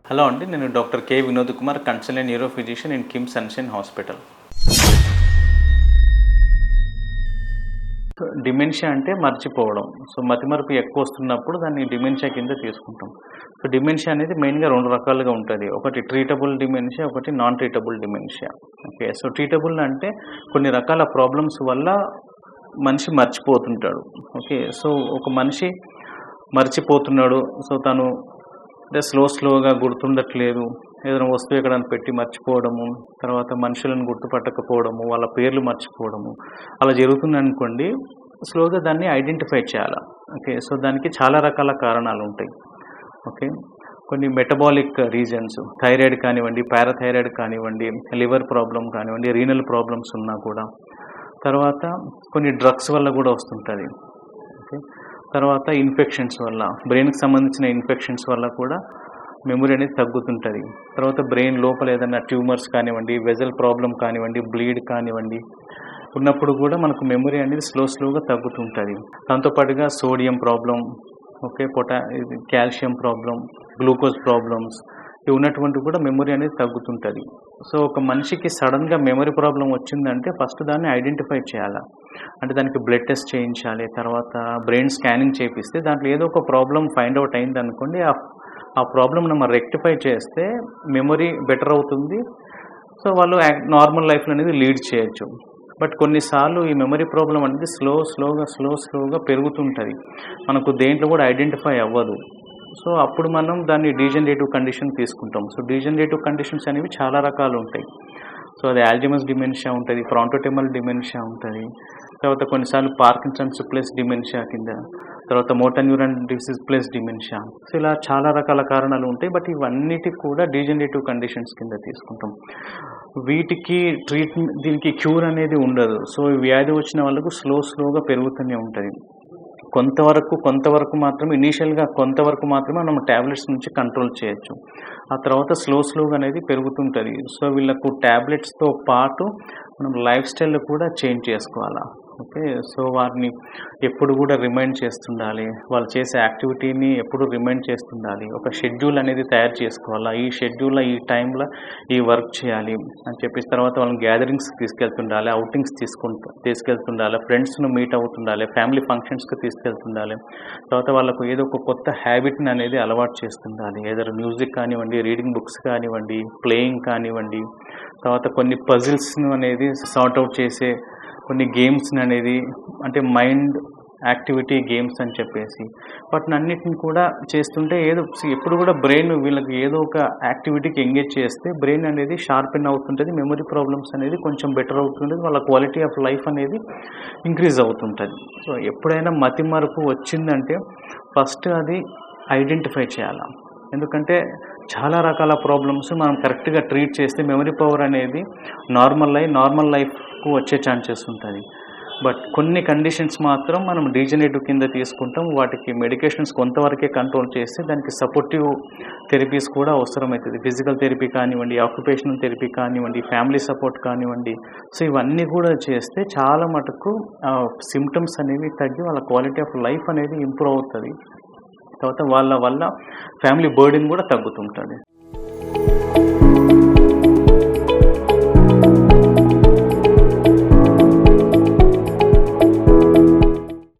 Hello అండి, నేను doctor K Vinod Kumar, consultant neuro physician in KIMS sunshine hospital. Dementia అంటే మర్చిపోవడం. సో మతిమరుపు ఎక్కువ వస్తున్నప్పుడు దాన్ని డిమెన్షియా కింద తీసుకుంటాం. సో డిమెన్షియా అనేది మెయిన్‌గా 2 రకాలుగా ఉంటది. ఒకటి ట్రీటబుల్ డిమెన్షియా, ఒకటి non treatable dementia. Okay. So treatable అంటే కొన్ని రకాల ప్రాబ్లమ్స్ వల్ల మనిషి మర్చిపోతుంటాడు. ఓకే. సో ఒక మనిషి మర్చిపోతున్నాడు. సో తను అంటే స్లోగా గుర్తుండట్లేదు. ఏదైనా వస్తువు ఎక్కడైనా పెట్టి మర్చిపోవడము, తర్వాత మనుషులను గుర్తుపట్టకపోవడము, వాళ్ళ పేర్లు మర్చిపోవడము, అలా జరుగుతుందనుకోండి. స్లోగా దాన్ని ఐడెంటిఫై చేయాలా. ఓకే. సో దానికి చాలా రకాల కారణాలుంటాయి. ఓకే. కొన్ని మెటబాలిక్ రీజన్స్, థైరాయిడ్ కానివ్వండి, పారాథైరాయిడ్ కానివ్వండి, లివర్ ప్రాబ్లమ్ కానివ్వండి, రీనల్ ప్రాబ్లమ్స్ ఉన్నా కూడా. తర్వాత కొన్ని డ్రగ్స్ వల్ల కూడా వస్తుంటది. ఓకే. తర్వాత ఇన్ఫెక్షన్స్ వల్ల, బ్రెయిన్‌కి సంబంధించిన ఇన్ఫెక్షన్స్ వల్ల కూడా మెమరీ అనేది తగ్గుతుంటది. తర్వాత బ్రెయిన్ లోపల ఏదైనా ట్యూమర్స్ కానివ్వండి, వెసల్ ప్రాబ్లమ్ కానివ్వండి, బ్లీడ్ కానివ్వండి ఉన్నప్పుడు కూడా మనకు మెమరీ అనేది స్లోగా తగ్గుతుంటది. దాంతో పాటుగా sodium problem, okay, calcium problem, glucose problems ఇవి ఉన్నటువంటివి కూడా మెమరీ అనేది తగ్గుతుంటది. సో ఒక మనిషికి సడెన్‌గా మెమరీ ప్రాబ్లమ్ వచ్చిందంటే ఫస్ట్ దాన్ని ఐడెంటిఫై చేయాలా. అంటే దానికి బ్లడ్ టెస్ట్ చేయించాలి. తర్వాత బ్రెయిన్ స్కానింగ్ చేపిస్తే దాంట్లో ఏదో ఒక ప్రాబ్లమ్ ఫైండ్ ఔట్ అయిందనుకోండి, ఆ ప్రాబ్లమ్‌ని మనం రెక్టిఫై చేస్తే మెమరీ బెటర్ అవుతుంది. సో వాళ్ళు నార్మల్ లైఫ్ అనేది లీడ్ చేయొచ్చు. బట్ కొన్నిసార్లు ఈ మెమరీ ప్రాబ్లమ్ అనేది స్లోగా పెరుగుతుంటది. మనకు దేంట్లో కూడా ఐడెంటిఫై అవ్వదు. సో అప్పుడు మనం దాన్ని డీజనరేటివ్ కండిషన్ తీసుకుంటాం. సో డీజనరేటివ్ కండిషన్స్ అనేవి చాలా రకాలు ఉంటాయి. సో అది ఆల్జీమర్స్ డిమెన్షియా ఉంటది, ఫ్రాంటోటెమల్ డిమెన్షియా ఉంటది. తర్వాత కొన్నిసార్లు పార్కిన్సన్స్ ప్లస్ డిమెన్షియా కింద, తర్వాత motor neuron disease plus dementia. So ఇలా చాలా రకాల కారణాలు ఉంటాయి. బట్ ఇవన్నిటికి కూడా డీజనరేటివ్ కండిషన్స్ కింద తీసుకుంటాం. వీటికి దీనికి క్యూర్ అనేది ఉండదు. సో ఈ వ్యాధి వచ్చిన వాళ్ళకు స్లోగా పెరుగుతూనే ఉంటది. కొంతవరకు మాత్రమే ఇనీషియల్‌గా కొంతవరకు మాత్రమే మనం టాబ్లెట్స్ నుంచి కంట్రోల్ చేయొచ్చు. ఆ తర్వాత స్లోగా అనేది పెరుగుతుంటది. సో వీళ్ళకు టాబ్లెట్స్‌తో పాటు మనం లైఫ్ స్టైల్ కూడా చేంజ్ చేసుకోవాలా. ఓకే. సో వారిని ఎప్పుడు కూడా రిమైండ్ చేస్తుండాలి. వాళ్ళు చేసే యాక్టివిటీని ఎప్పుడు రిమైండ్ చేస్తుండాలి. ఒక షెడ్యూల్ అనేది తయారు చేసుకోవాలా. ఈ షెడ్యూల్‌లో ఈ టైంలో ఈ వర్క్ చేయాలి అని చెప్పేసి, తర్వాత వాళ్ళని గ్యాదరింగ్స్‌కి తీసుకెళ్తుండాలి, ఔటింగ్స్ తీసుకెళ్తుండాలి, ఫ్రెండ్స్‌ని మీట్ అవుతుండాలి, ఫ్యామిలీ ఫంక్షన్స్‌కి తీసుకెళ్తుండాలి. తర్వాత వాళ్ళకు ఏదో ఒక కొత్త హ్యాబిట్‌ని అనేది అలవాటు చేస్తుండాలి. ఏదైనా మ్యూజిక్ కానివ్వండి, రీడింగ్ బుక్స్ కానివ్వండి, ప్లేయింగ్ కానివ్వండి, తర్వాత కొన్ని పజిల్స్‌ను అనేది సార్ట్ ఔట్ చేసే కొన్ని గేమ్స్‌ని అనేది, అంటే మైండ్ యాక్టివిటీ గేమ్స్ అని చెప్పేసి వాటినన్నిటిని కూడా చేస్తుంటే ఎప్పుడు కూడా బ్రెయిన్ వీళ్ళకి ఏదో ఒక యాక్టివిటీకి ఎంగేజ్ చేస్తే బ్రెయిన్ అనేది షార్పెన్ అవుతుంటది. మెమరీ ప్రాబ్లమ్స్ అనేది కొంచెం బెటర్ అవుతుంటది. వాళ్ళ క్వాలిటీ ఆఫ్ లైఫ్ అనేది ఇంక్రీజ్ అవుతుంటది. సో ఎప్పుడైనా మతిమరుపు వచ్చిందంటే ఫస్ట్ అది ఐడెంటిఫై చేయాల. ఎందుకంటే చాలా రకాల ప్రాబ్లమ్స్ మనం కరెక్ట్‌గా ట్రీట్ చేస్తే మెమరీ పవర్ అనేది నార్మల్ లైఫ్‌కు వచ్చే ఛాన్సెస్ ఉంటది. బట్ కొన్ని కండిషన్స్ మాత్రం మనం డీజనరేటివ్ కింద తీసుకుంటాం. వాటికి మెడికేషన్స్ కొంతవరకే కంట్రోల్ చేసి దానికి సపోర్టివ్ థెరపీస్ కూడా అవసరమైతది. ఫిజికల్ థెరపీ కానివ్వండి, ఆక్యుపేషనల్ థెరపీ కానివ్వండి, ఫ్యామిలీ సపోర్ట్ కానివ్వండి. సో ఇవన్నీ కూడా చేస్తే చాలా మటుకు సింప్టమ్స్ అనేవి తగ్గి వాళ్ళ క్వాలిటీ ఆఫ్ లైఫ్ అనేది ఇంప్రూవ్ అవుతది. తర్వాత వాళ్ళ వల్ల ఫ్యామిలీ బర్డెన్ కూడా తగ్గుతుంటది.